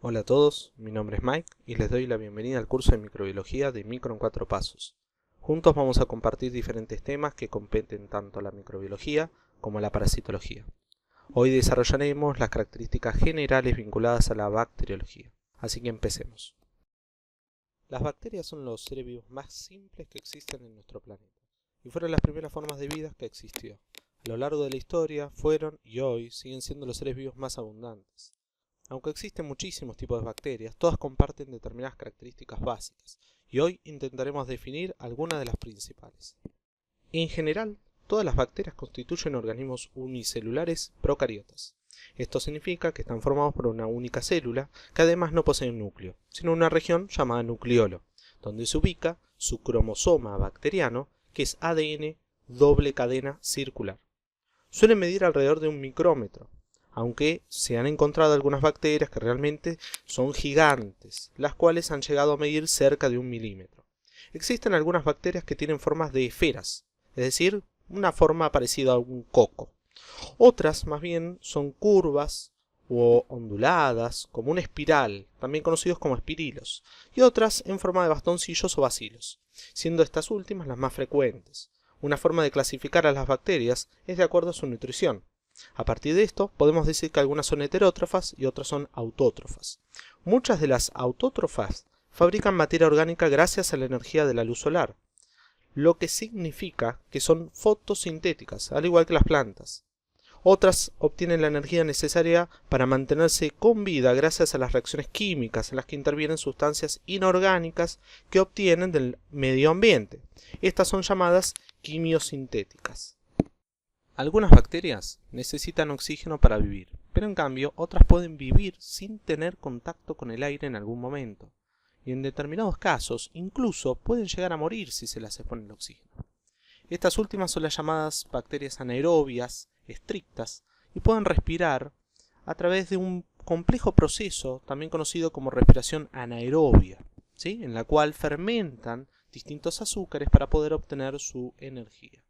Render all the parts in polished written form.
Hola a todos, mi nombre es Mike y les doy la bienvenida al curso de microbiología de Micro en 4 pasos. Juntos vamos a compartir diferentes temas que competen tanto a la microbiología como a la parasitología. Hoy desarrollaremos las características generales vinculadas a la bacteriología, así que empecemos. Las bacterias son los seres vivos más simples que existen en nuestro planeta y fueron las primeras formas de vida que existió. A lo largo de la historia fueron y hoy siguen siendo los seres vivos más abundantes. Aunque existen muchísimos tipos de bacterias, todas comparten determinadas características básicas, y hoy intentaremos definir algunas de las principales. En general, todas las bacterias constituyen organismos unicelulares procariotas. Esto significa que están formados por una única célula, que además no posee un núcleo, sino una región llamada nucleolo, donde se ubica su cromosoma bacteriano, que es ADN doble cadena circular. Suelen medir alrededor de 1 micrómetro, aunque se han encontrado algunas bacterias que realmente son gigantes, las cuales han llegado a medir cerca de 1 milímetro. Existen algunas bacterias que tienen formas de esferas, es decir, una forma parecida a un coco. Otras, más bien, son curvas o onduladas, como una espiral, también conocidos como espirilos, y otras en forma de bastoncillos o bacilos, siendo estas últimas las más frecuentes. Una forma de clasificar a las bacterias es de acuerdo a su nutrición. A partir de esto, podemos decir que algunas son heterótrofas y otras son autótrofas. Muchas de las autótrofas fabrican materia orgánica gracias a la energía de la luz solar, lo que significa que son fotosintéticas, al igual que las plantas. Otras obtienen la energía necesaria para mantenerse con vida gracias a las reacciones químicas en las que intervienen sustancias inorgánicas que obtienen del medio ambiente. Estas son llamadas quimiosintéticas. Algunas bacterias necesitan oxígeno para vivir, pero en cambio otras pueden vivir sin tener contacto con el aire en algún momento, y en determinados casos incluso pueden llegar a morir si se las expone el oxígeno. Estas últimas son las llamadas bacterias anaerobias estrictas y pueden respirar a través de un complejo proceso también conocido como respiración anaerobia, ¿sí? En la cual fermentan distintos azúcares para poder obtener su energía.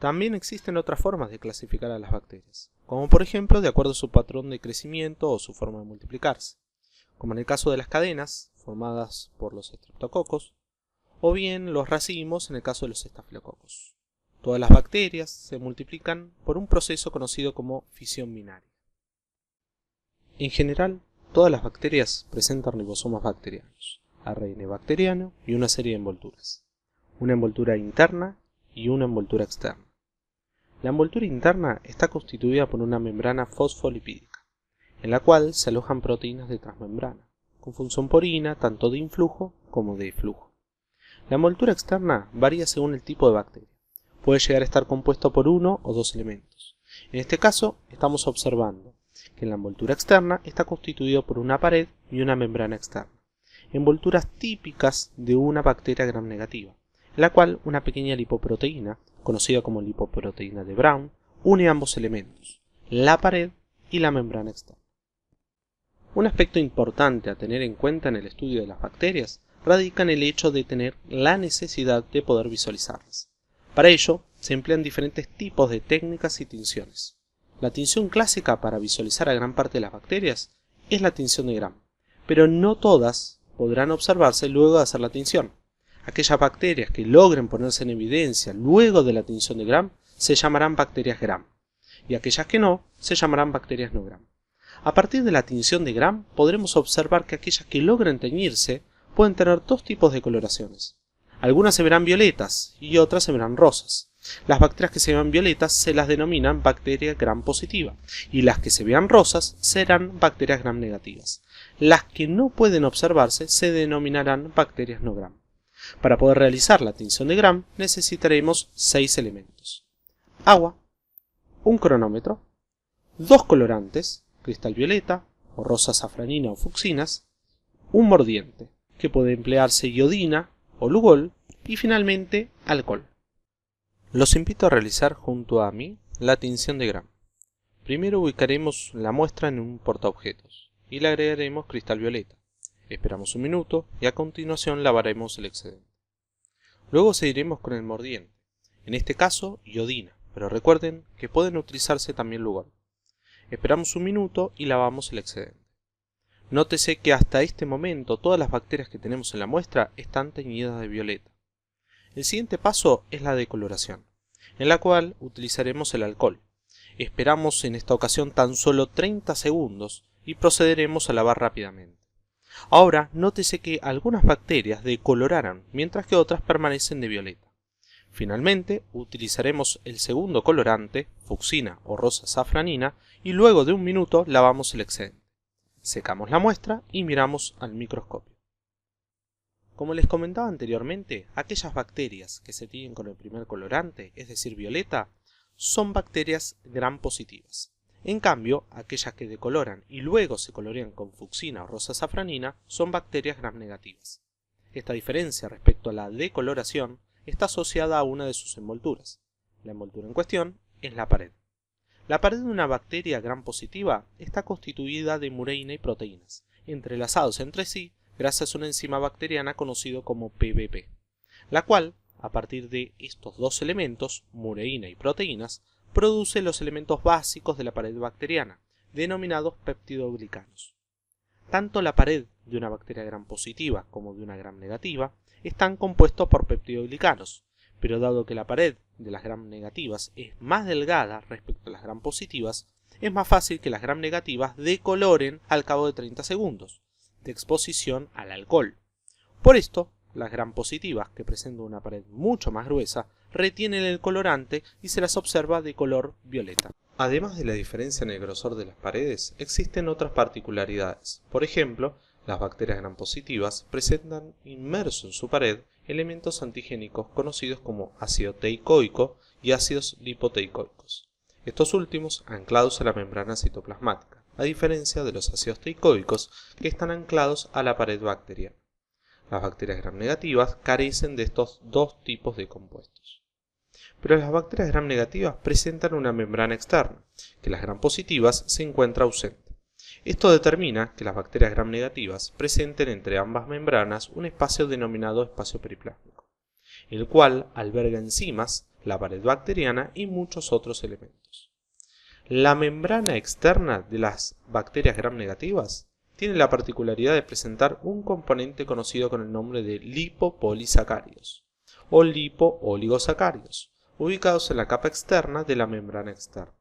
También existen otras formas de clasificar a las bacterias, como por ejemplo de acuerdo a su patrón de crecimiento o su forma de multiplicarse, como en el caso de las cadenas, formadas por los estreptococos, o bien los racimos en el caso de los estafilococos. Todas las bacterias se multiplican por un proceso conocido como fisión binaria. En general, todas las bacterias presentan ribosomas bacterianos, ARN bacteriano y una serie de envolturas, una envoltura interna y una envoltura externa. La envoltura interna está constituida por una membrana fosfolipídica, en la cual se alojan proteínas de transmembrana, con función porina tanto de influjo como de flujo. La envoltura externa varía según el tipo de bacteria. Puede llegar a estar compuesto por uno o dos elementos. En este caso, estamos observando que la envoltura externa está constituida por una pared y una membrana externa, envolturas típicas de una bacteria gram negativa, en la cual una pequeña lipoproteína, conocida como lipoproteína de Brown, une ambos elementos, la pared y la membrana externa. Un aspecto importante a tener en cuenta en el estudio de las bacterias radica en el hecho de tener la necesidad de poder visualizarlas. Para ello, se emplean diferentes tipos de técnicas y tinciones. La tinción clásica para visualizar a gran parte de las bacterias es la tinción de Gram, pero no todas podrán observarse luego de hacer la tinción. Aquellas bacterias que logren ponerse en evidencia luego de la tinción de Gram se llamarán bacterias Gram, y aquellas que no se llamarán bacterias no Gram. A partir de la tinción de Gram podremos observar que aquellas que logren teñirse pueden tener dos tipos de coloraciones. Algunas se verán violetas y otras se verán rosas. Las bacterias que se vean violetas se las denominan bacterias Gram positiva y las que se vean rosas serán bacterias Gram negativas. Las que no pueden observarse se denominarán bacterias no Gram. Para poder realizar la tinción de Gram necesitaremos 6 elementos: agua, un cronómetro, 2 colorantes, cristal violeta o rosa safranina o fucsinas, un mordiente, que puede emplearse iodina o lugol, y finalmente alcohol. Los invito a realizar junto a mí la tinción de Gram. Primero ubicaremos la muestra en un portaobjetos y le agregaremos cristal violeta. Esperamos un minuto y a continuación lavaremos el excedente. Luego seguiremos con el mordiente, en este caso iodina, pero recuerden que pueden utilizarse también lugol. Esperamos un minuto y lavamos el excedente. Nótese que hasta este momento todas las bacterias que tenemos en la muestra están teñidas de violeta. El siguiente paso es la decoloración, en la cual utilizaremos el alcohol. Esperamos en esta ocasión tan solo 30 segundos y procederemos a lavar rápidamente. Ahora, nótese que algunas bacterias decoloraran, mientras que otras permanecen de violeta. Finalmente, utilizaremos el segundo colorante, fucsina o rosa safranina, y luego de un minuto lavamos el excedente. Secamos la muestra y miramos al microscopio. Como les comentaba anteriormente, aquellas bacterias que se tiñen con el primer colorante, es decir, violeta, son bacterias gram positivas. En cambio, aquellas que decoloran y luego se colorean con fucsina o rosa safranina son bacterias gram negativas. Esta diferencia respecto a la decoloración está asociada a una de sus envolturas. La envoltura en cuestión es la pared. La pared de una bacteria gram positiva está constituida de mureína y proteínas, entrelazados entre sí gracias a una enzima bacteriana conocido como PBP, la cual, a partir de estos dos elementos, mureína y proteínas, produce los elementos básicos de la pared bacteriana, denominados peptidoglicanos. Tanto la pared de una bacteria gram positiva como de una gram negativa están compuestos por peptidoglicanos, pero dado que la pared de las gram negativas es más delgada respecto a las gram positivas, es más fácil que las gram negativas decoloren al cabo de 30 segundos de exposición al alcohol. Por esto, las gram positivas, que presentan una pared mucho más gruesa, retienen el colorante y se las observa de color violeta. Además de la diferencia en el grosor de las paredes, existen otras particularidades. Por ejemplo, las bacterias gram positivas presentan inmerso en su pared elementos antigénicos conocidos como ácido teicoico y ácidos lipoteicoicos. Estos últimos anclados a la membrana citoplasmática, a diferencia de los ácidos teicoicos que están anclados a la pared bacteriana. Las bacterias gram negativas carecen de estos dos tipos de compuestos. Pero las bacterias gram negativas presentan una membrana externa, que las gram positivas se encuentra ausente. Esto determina que las bacterias gram negativas presenten entre ambas membranas un espacio denominado espacio periplásmico, el cual alberga enzimas, la pared bacteriana y muchos otros elementos. La membrana externa de las bacterias gram negativas tiene la particularidad de presentar un componente conocido con el nombre de lipopolisacáridos o lipooligosacáridos, ubicados en la capa externa de la membrana externa.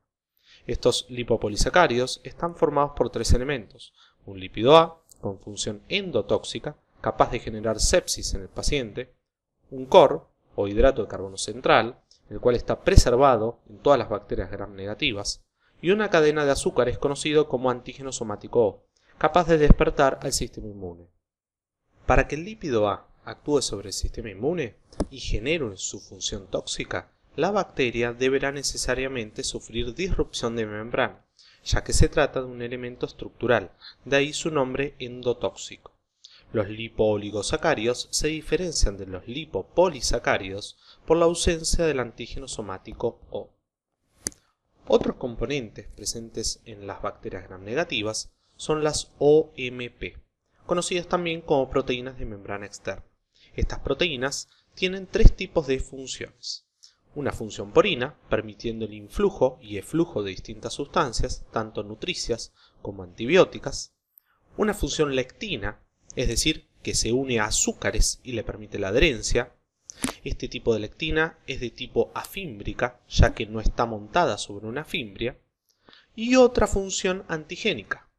Estos lipopolisacáridos están formados por tres elementos: un lípido A, con función endotóxica, capaz de generar sepsis en el paciente; un COR, o hidrato de carbono central, el cual está preservado en todas las bacterias gram negativas; y una cadena de azúcares conocido como antígeno somático O, capaz de despertar al sistema inmune. Para que el lípido A actúe sobre el sistema inmune y genere su función tóxica, la bacteria deberá necesariamente sufrir disrupción de membrana, ya que se trata de un elemento estructural, de ahí su nombre endotóxico. Los lipooligosacáridos se diferencian de los lipopolisacáridos por la ausencia del antígeno somático O. Otros componentes presentes en las bacterias gram negativas son las OMP, conocidas también como proteínas de membrana externa. Estas proteínas tienen tres tipos de funciones: una función porina, permitiendo el influjo y eflujo de distintas sustancias, tanto nutricias como antibióticas; una función lectina, es decir, que se une a azúcares y le permite la adherencia. Este tipo de lectina es de tipo afímbrica, ya que no está montada sobre una fimbria; y otra función antigénica.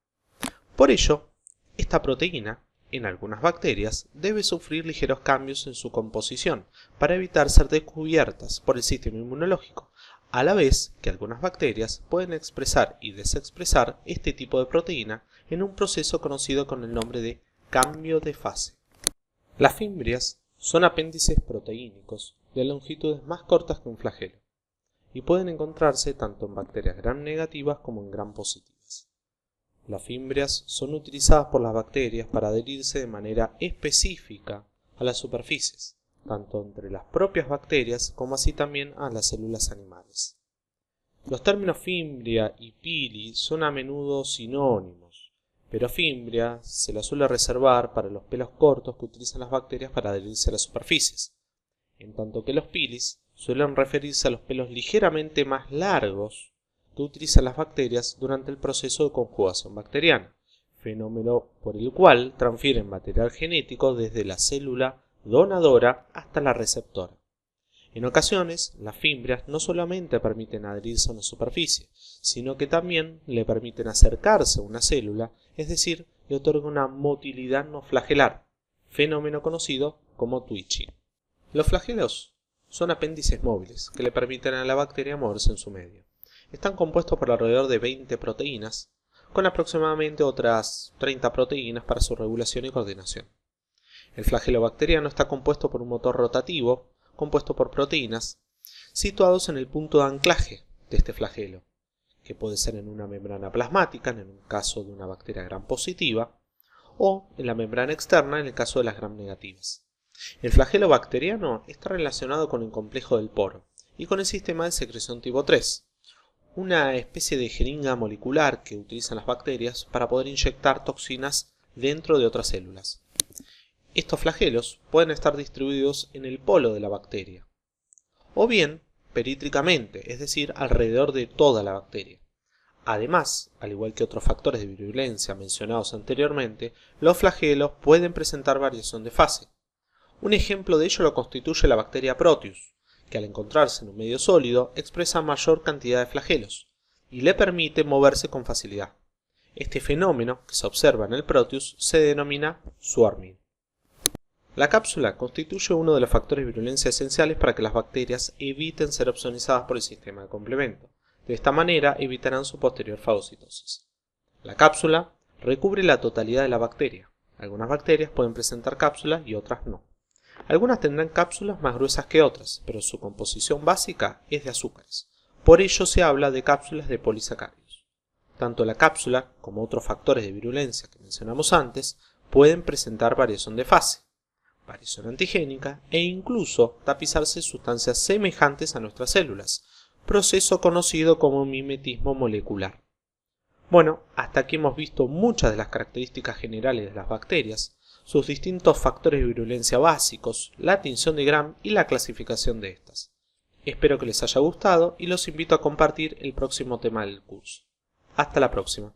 Por ello, esta proteína, en algunas bacterias, debe sufrir ligeros cambios en su composición para evitar ser descubiertas por el sistema inmunológico, a la vez que algunas bacterias pueden expresar y desexpresar este tipo de proteína en un proceso conocido con el nombre de cambio de fase. Las fimbrias son apéndices proteínicos de longitudes más cortas que un flagelo, y pueden encontrarse tanto en bacterias gram negativas como en gram positivas. Las fimbrias son utilizadas por las bacterias para adherirse de manera específica a las superficies, tanto entre las propias bacterias como así también a las células animales. Los términos fimbria y pili son a menudo sinónimos, pero fimbria se la suele reservar para los pelos cortos que utilizan las bacterias para adherirse a las superficies, en tanto que los pilis suelen referirse a los pelos ligeramente más largos que utilizan las bacterias durante el proceso de conjugación bacteriana, fenómeno por el cual transfieren material genético desde la célula donadora hasta la receptora. En ocasiones, las fimbrias no solamente permiten adherirse a una superficie, sino que también le permiten acercarse a una célula, es decir, le otorga una motilidad no flagelar, fenómeno conocido como twitching. Los flagelos son apéndices móviles que le permiten a la bacteria moverse en su medio. Están compuestos por alrededor de 20 proteínas, con aproximadamente otras 30 proteínas para su regulación y coordinación. El flagelo bacteriano está compuesto por un motor rotativo, compuesto por proteínas, situados en el punto de anclaje de este flagelo, que puede ser en una membrana plasmática, en un caso de una bacteria gram positiva, o en la membrana externa, en el caso de las gram negativas. El flagelo bacteriano está relacionado con el complejo del poro y con el sistema de secreción tipo 3, una especie de jeringa molecular que utilizan las bacterias para poder inyectar toxinas dentro de otras células. Estos flagelos pueden estar distribuidos en el polo de la bacteria, o bien perítlicamente, es decir, alrededor de toda la bacteria. Además, al igual que otros factores de virulencia mencionados anteriormente, los flagelos pueden presentar variación de fase. Un ejemplo de ello lo constituye la bacteria Proteus, que al encontrarse en un medio sólido expresa mayor cantidad de flagelos y le permite moverse con facilidad. Este fenómeno, que se observa en el Proteus, se denomina swarming. La cápsula constituye uno de los factores de virulencia esenciales para que las bacterias eviten ser opsonizadas por el sistema de complemento. De esta manera evitarán su posterior fagocitosis. La cápsula recubre la totalidad de la bacteria. Algunas bacterias pueden presentar cápsulas y otras no. Algunas tendrán cápsulas más gruesas que otras, pero su composición básica es de azúcares. Por ello se habla de cápsulas de polisacáridos. Tanto la cápsula como otros factores de virulencia que mencionamos antes pueden presentar variación de fase, variación antigénica e incluso tapizarse sustancias semejantes a nuestras células, proceso conocido como mimetismo molecular. Bueno, hasta aquí hemos visto muchas de las características generales de las bacterias, sus distintos factores de virulencia básicos, la tinción de Gram y la clasificación de estas. Espero que les haya gustado y los invito a compartir el próximo tema del curso. Hasta la próxima.